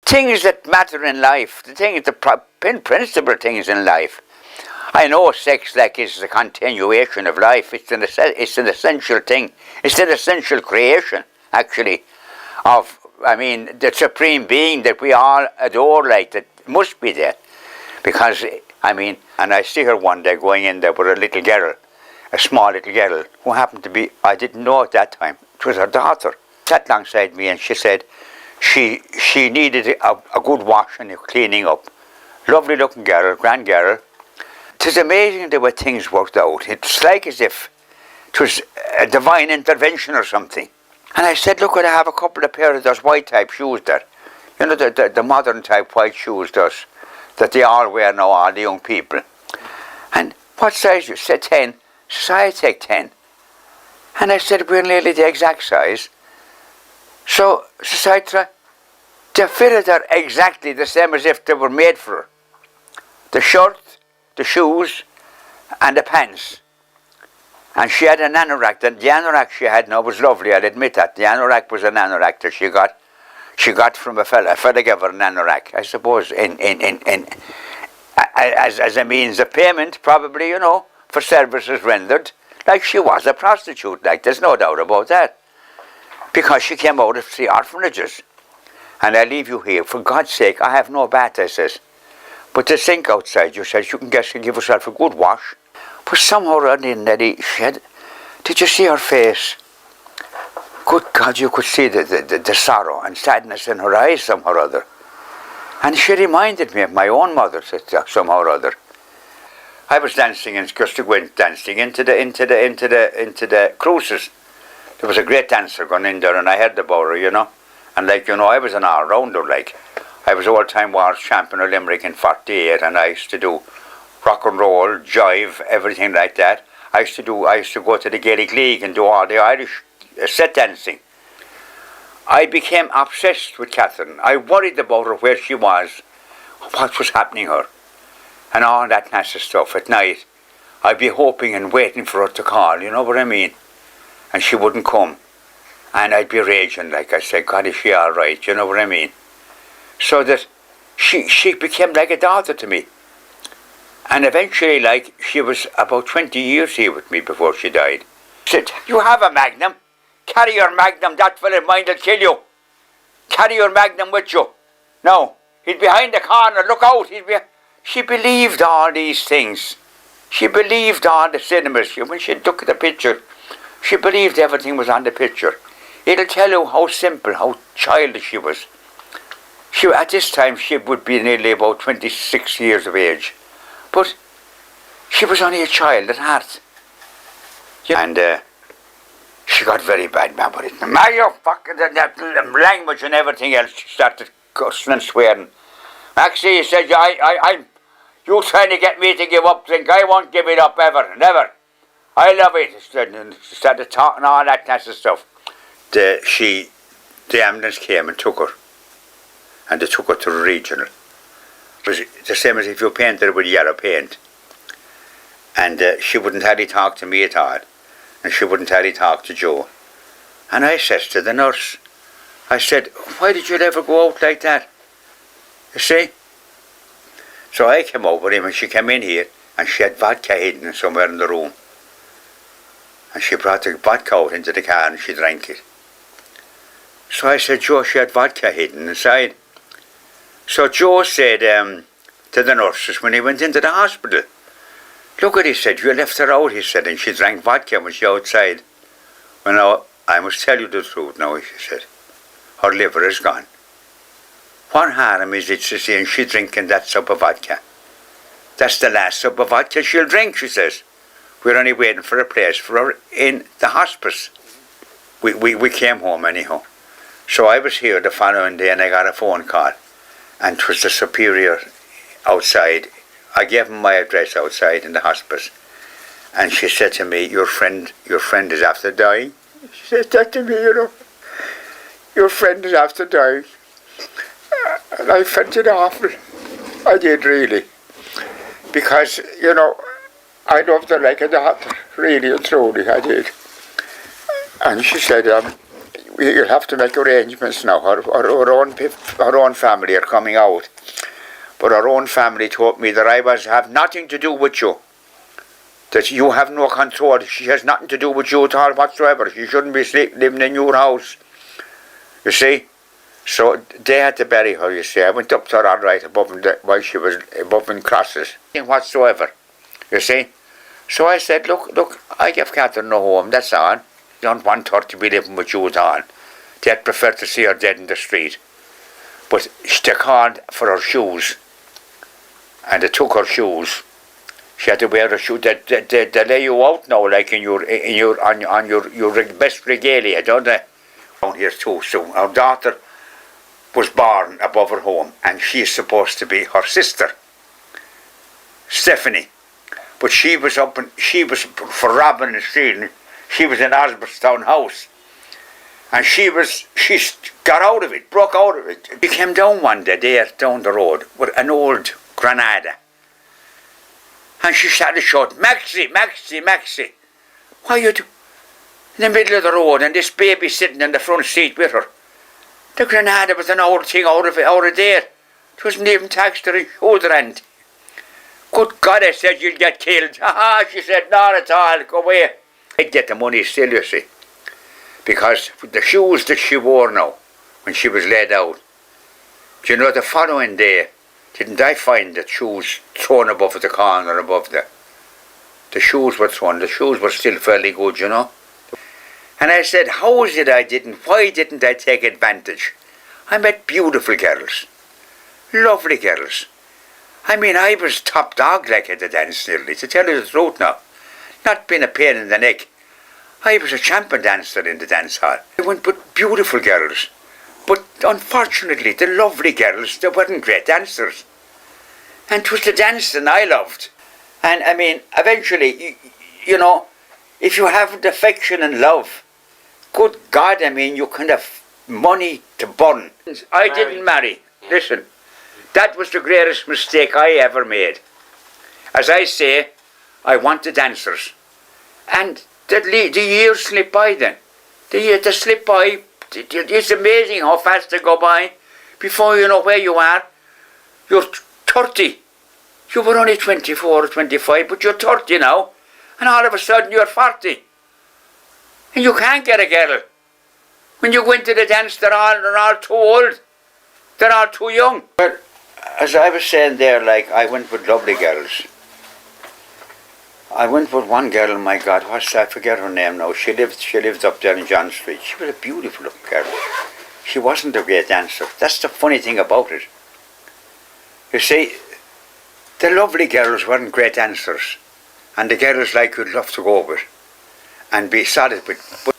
things that matter in life, the principal things in life. I know sex is a continuation of life. It's an essential thing. It's an essential creation, actually, of, the supreme being that we all adore, that must be there. Because, and I see her one day going in there with a little girl, a small little girl, who happened to be, I didn't know at that time, it was her daughter. Sat alongside me and she said she needed a good wash and a cleaning up. Lovely looking girl, grand girl. It was amazing the way things worked out. It's like as if it was a divine intervention or something. And I said, look, I have a couple of pairs of those white type shoes there. You know, the modern type white shoes that they all wear now, all the young people. And what size? You said 10. So I take 10. And I said, we're nearly the exact size. So they fitted her exactly the same as if they were made for her. The shirt, the shoes, and the pants. And she had an anorak. The anorak she had now was lovely, I'll admit that. The anorak was an anorak that she got from a fella. A fella gave her an anorak, I suppose, as a means of payment, probably, you know, for services rendered. Like she was a prostitute, there's no doubt about that. Because she came out of 3 orphanages. And I leave you here, for God's sake, I have no bath, I says. But the sink outside, you says, you can give yourself a good wash. But somehow or other, Nelly, did you see her face? Good God, you could see the sorrow and sadness in her eyes somehow or other. And she reminded me of my own mother, somehow or other. I was dancing in Gusta Gwent, dancing into the cruises. There was a great dancer going in there, and I heard about her, you know. And I was an all-rounder, I was all-time world champion of Limerick in 48, and I used to do rock and roll, jive, everything like that. I used to go to the Gaelic League and do all the Irish set dancing. I became obsessed with Catherine. I worried about her, where she was, what was happening to her, and all that nasty stuff. At night, I'd be hoping and waiting for her to call, you know what I mean? And she wouldn't come. And I'd be raging, I said, God, is she all right? You know what I mean? So that she became like a daughter to me. And eventually, she was about 20 years here with me before she died. She said, you have a magnum. Carry your magnum, that fella mind will kill you. Carry your magnum with you. No, he's behind the corner, look out. She believed all these things. She believed all the cinemas. When she took the picture, she believed everything was on the picture. It'll tell you how simple, how childish she was. At this time, she would be nearly about 26 years of age. But she was only a child at heart. And she got very bad mad with it. Mario, fucking that language and everything else. She started cussing and swearing. Maxi, he said, you trying to get me to give up drink. I won't give it up ever, never. I love it. She started talking all that kind of stuff. The ambulance came and took her. And they took her to the regional. It was the same as if you painted her with yellow paint. And she wouldn't hardly talk to me at all. And she wouldn't hardly talk to Joe. And I says to the nurse, I said, why did you ever go out like that? You see? So I came over him and she came in here and she had vodka hidden somewhere in the room. And she brought the vodka out into the car and she drank it. So I said, Joe, she had vodka hidden inside. So Joe said to the nurses when he went into the hospital, look what he said, you left her out, he said, and she drank vodka when she outside. Well, now, I must tell you the truth now, he said. Her liver is gone. What harm is it to see she drinking that sup of vodka? That's the last sup of vodka she'll drink, she says. We're only waiting for a place for her in the hospice. We came home anyhow. So I was here the following day and I got a phone call. And 'twas the superior outside. I gave him my address outside in the hospice. And she said to me, your friend is after dying. She said that to me, you know. Your friend is after dying. And I felt it awful. I did really. Because, you know, I loved her like a daughter. Really and truly, I did. And she said, you'll have to make arrangements now. Her own family are coming out. But her own family told me that I was have nothing to do with you. That you have no control. She has nothing to do with you at all whatsoever. She shouldn't be living in your house. You see? So they had to bury her, you see. I went up to her all right while she was above in crosses. Whatsoever. You see? So I said, look, I give Catherine no home, that's all. I don't want her to be living with you at all. They'd prefer to see her dead in the street. But they called for her shoes. And they took her shoes. She had to wear her shoes. They lay you out now, like on your best regalia, don't they? Down here too. So our daughter was born above her home, and she's supposed to be her sister, Stephanie. But she was for robbing and stealing. She was in Osborstown House, and she got out of it, broke out of it. She came down one day there down the road with an old Granada, and she started shouting, "Maxi, Maxi, Maxi, what are you doing?" In the middle of the road, and this baby sitting in the front seat with her. The Granada was an old thing out of there. It wasn't even taxed to the shoulder end. Good God, I said, you'll get killed. Ha, she said, not at all, go away. I'd get the money still, you see. Because the shoes that she wore now, when she was laid out, do you know, the following day, didn't I find the shoes thrown above the corner, above the shoes were thrown. The shoes were still fairly good, you know. And I said, why didn't I take advantage? I met beautiful girls, lovely girls. I mean, I was top dog like at the dance nearly, to tell you the truth now. Not being a pain in the neck. I was a champion dancer in the dance hall. I went with beautiful girls. But unfortunately, the lovely girls, they weren't great dancers. And it was the dancing I loved. And I mean, eventually, you know, if you have affection and love, good God, I mean, you can have money to burn. I didn't marry. Listen, that was the greatest mistake I ever made. As I say, I want the dancers. And the years slip by then. They slip by. It's amazing how fast they go by. Before you know where you are, you're 30. You were only 24 or 25, but you're 30 now. And all of a sudden you're 40. And you can't get a girl. When you go into the dance, they're all too old. They're all too young. But as I was saying there, like, I went with lovely girls. I went with one girl, my God, I forget her name now. She lived up there in John Street. She was a beautiful girl. She wasn't a great dancer. That's the funny thing about it. You see, the lovely girls weren't great dancers. And the girls like you'd love to go with and be solid with.